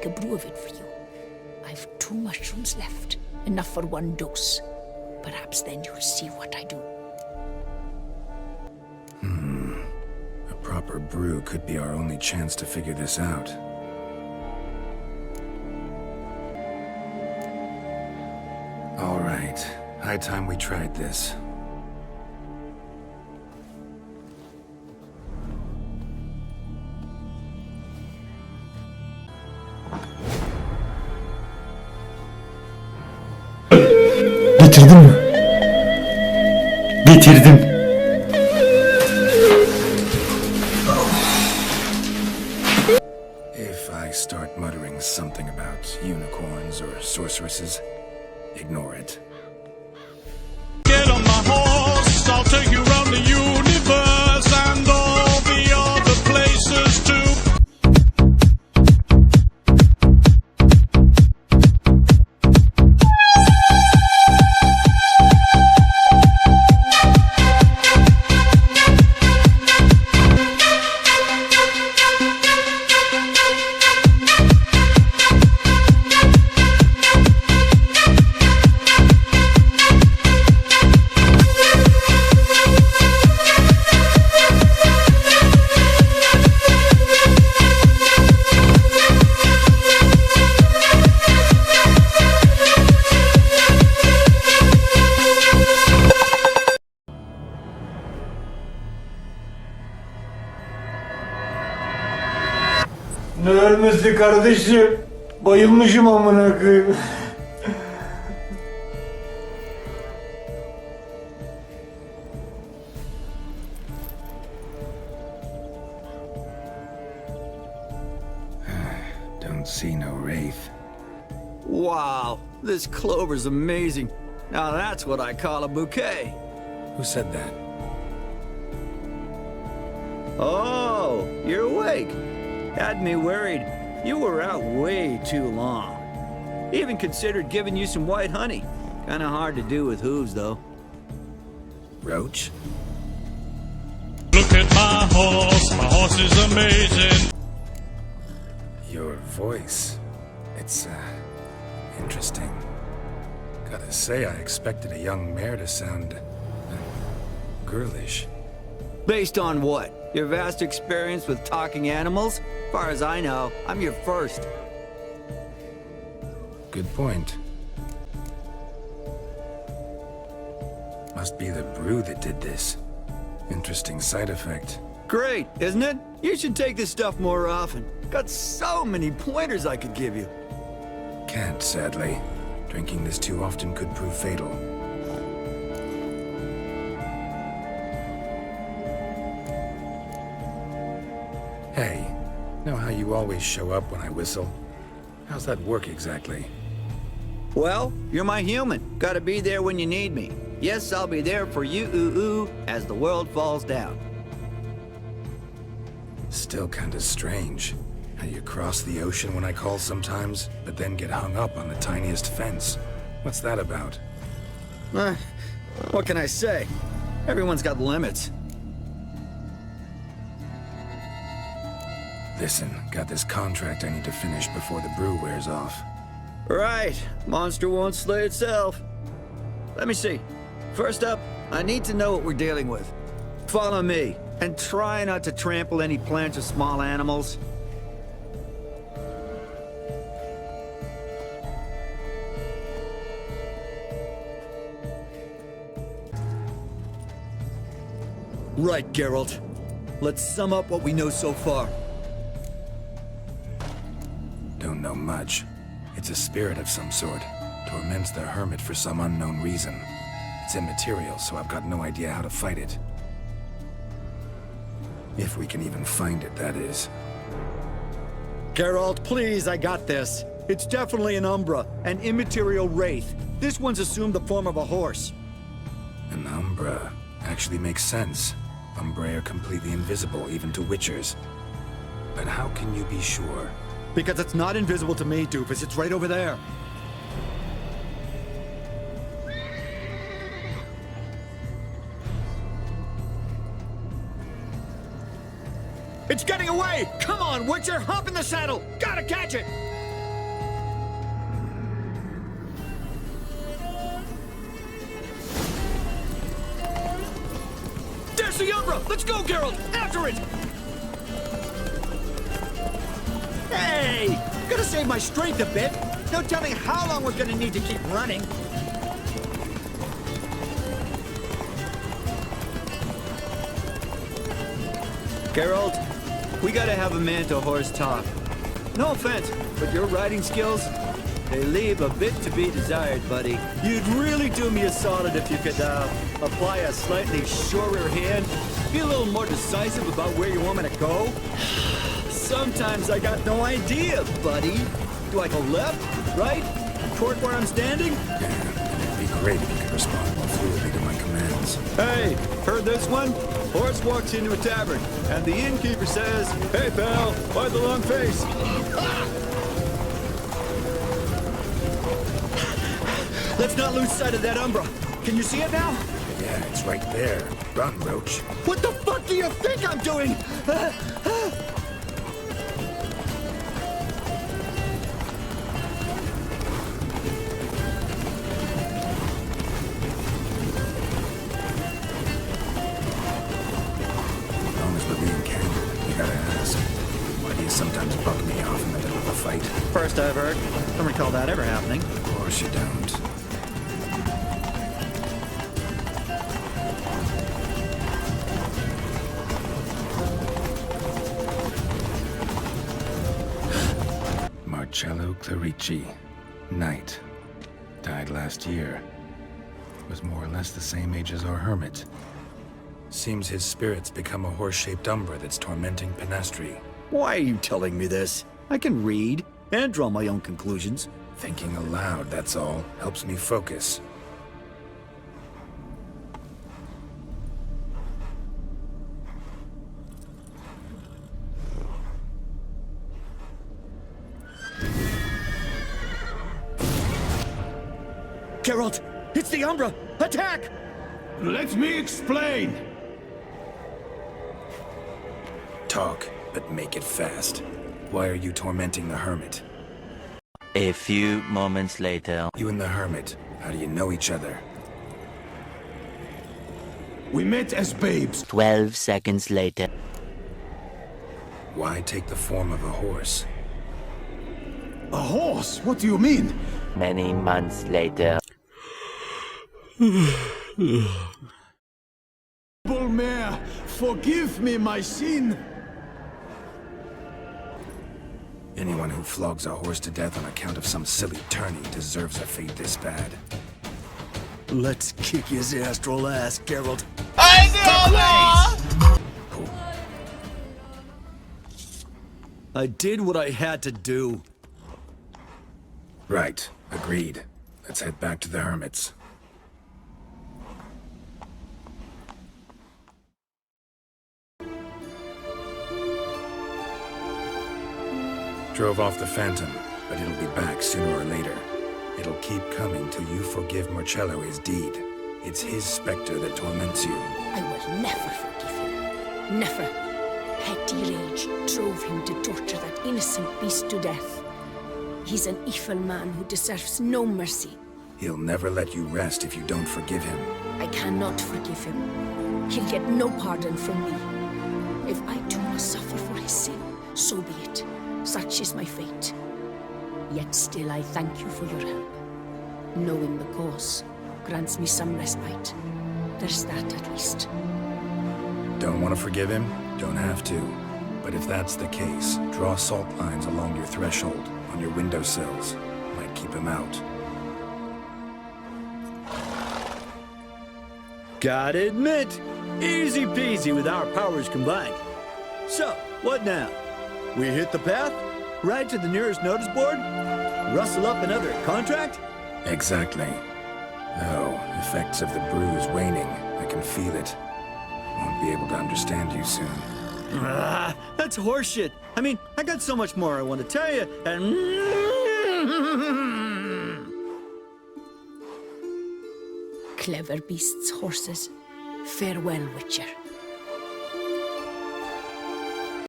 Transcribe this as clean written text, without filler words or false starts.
make a brew of it for you. I've 2 mushrooms left, enough for 1 dose. Perhaps then you'll see what I do. A proper brew could be our only chance to figure this out. All right, high time we tried this. Bitirdin mi? Bitirdim. If I start muttering something about unicorns or sorceresses, ignore it. Get on my horse, I'll take you around the universe and all the other places too. Ne ölmesi kardeşim? Bayılmışım amına koyayım. Don't see no wraith. Wow, this clover's amazing. Now that's what I call a bouquet. Who said that? Oh, you're awake. Had me worried. You were out way too long. Even considered giving you some white honey. Kinda hard to do with hooves, though. Roach? Look at my horse is amazing. Your voice. It's, interesting. Gotta say, I expected a young mare to sound, girlish. Based on what? Your vast experience with talking animals? As far as I know, I'm your first. Good point. Must be the brew that did this. Interesting side effect. Great, isn't it? You should take this stuff more often. Got so many pointers I could give you. Can't, sadly. Drinking this too often could prove fatal. Hey, know how you always show up when I whistle? How's that work exactly? Well, you're my human. Gotta be there when you need me. Yes, I'll be there for you, ooh, as the world falls down. Still kinda strange. How you cross the ocean when I call sometimes, but then get hung up on the tiniest fence. What's that about? What can I say? Everyone's got limits. Listen, got this contract I need to finish before the brew wears off. Right, monster won't slay itself. Let me see. First up, I need to know what we're dealing with. Follow me, and try not to trample any plants or small animals. Right, Geralt. Let's sum up what we know so far. Don't know much. It's a spirit of some sort. Torments the hermit for some unknown reason. It's immaterial, so I've got no idea how to fight it. If we can even find it, that is. Geralt, please, I got this. It's definitely an Umbra, an immaterial wraith. This one's assumed the form of a horse. An Umbra actually makes sense. Umbrae are completely invisible, even to witchers. But how can you be sure? Because it's not invisible to me, Doofus. It's right over there. It's getting away! Come on, Witcher! Hop in the saddle! Gotta catch it! Let's go, Geralt! After it! Hey! Gotta save my strength a bit. Don't tell me how long we're gonna need to keep running. Geralt, we gotta have a man-to-horse talk. No offense, but your riding skills, they leave a bit to be desired, buddy. You'd really do me a solid if you could, apply a slightly surer hand. Be a little more decisive about where you want me to go. Sometimes I got no idea, buddy. Do I go left, right, toward where I'm standing? Yeah, it'd be great if you could respond more fluidly to my commands. Hey, heard this one? Horse walks into a tavern, and the innkeeper says, "Hey, pal, why the long face?" Let's not lose sight of that Umbra. Can you see it now? Yeah, it's right there. Run, Roach. What the fuck do you think I'm doing? As long as we're being candid, you gotta ask, why do you sometimes buck me off in the middle of a fight? First I've heard. Don't recall that ever happening. Of course you don't. Marcello Clarici, knight. Died last year. Was more or less the same age as our hermit. Seems his spirit's become a horse-shaped umbra that's tormenting Penastri. Why are you telling me this? I can read and draw my own conclusions. Thinking aloud, that's all. Helps me focus. Geralt, it's the Umbra! Attack! Let me explain. Talk, but make it fast. Why are you tormenting the hermit? A few moments later. You and the hermit, how do you know each other? We met as babes. 12 seconds later. Why take the form of a horse? A horse? What do you mean? Many months later. Mare, forgive me my sin. Anyone who flogs a horse to death on account of some silly tourney deserves a fate this bad. Let's kick his astral ass, Geralt. I did what I had to do. Right, agreed. Let's head back to the hermits. Drove off the Phantom, but it'll be back sooner or later. It'll keep coming till you forgive Marcello his deed. It's his specter that torments you. I will never forgive him. Never. Petty rage drove him to torture that innocent beast to death. He's an evil man who deserves no mercy. He'll never let you rest if you don't forgive him. I cannot forgive him. He'll get no pardon from me. If I too must suffer for his sin, so be it. Such is my fate. Yet still I thank you for your help. Knowing the cause grants me some respite. There's that at least. Don't want to forgive him? Don't have to. But if that's the case, draw salt lines along your threshold, on your windowsills. Might keep him out. Gotta admit, easy peasy with our powers combined. So, what now? We hit the path, ride to the nearest notice board, rustle up another contract? Exactly. Oh, effects of the bruise waning. I can feel it. Won't be able to understand you soon. That's horseshit. I mean, I got so much more I want to tell you, and... Clever beasts, horses. Farewell, Witcher.